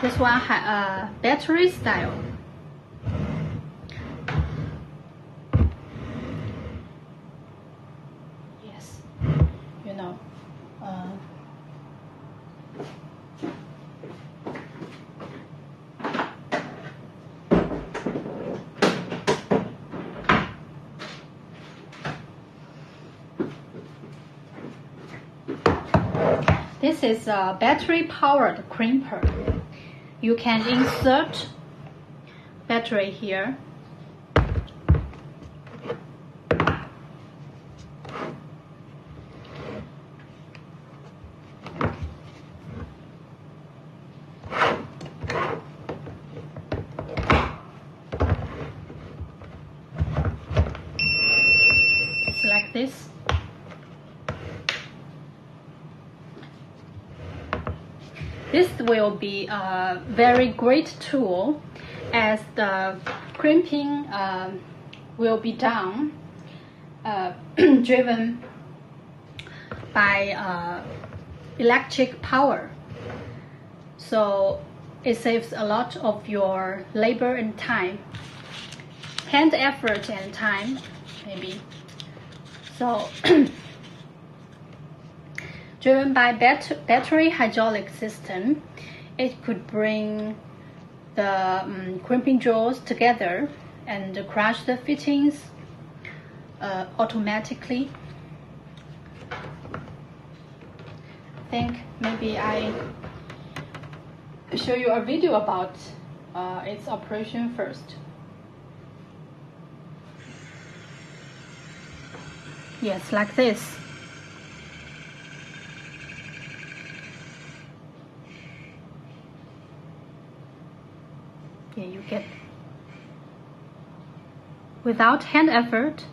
This one has a battery style. Yes, you know. This is a battery-powered crimper. You can insert battery here. It's like this. This will be a very great tool as the crimping will be done driven by electric power. So it saves a lot of your labor and time, hand effort and time maybe. So driven by battery hydraulic system, it could bring the crimping drills together and crush the fittings automatically. I think maybe I show you a video about its operation first. Yes, like this. You get, without hand effort,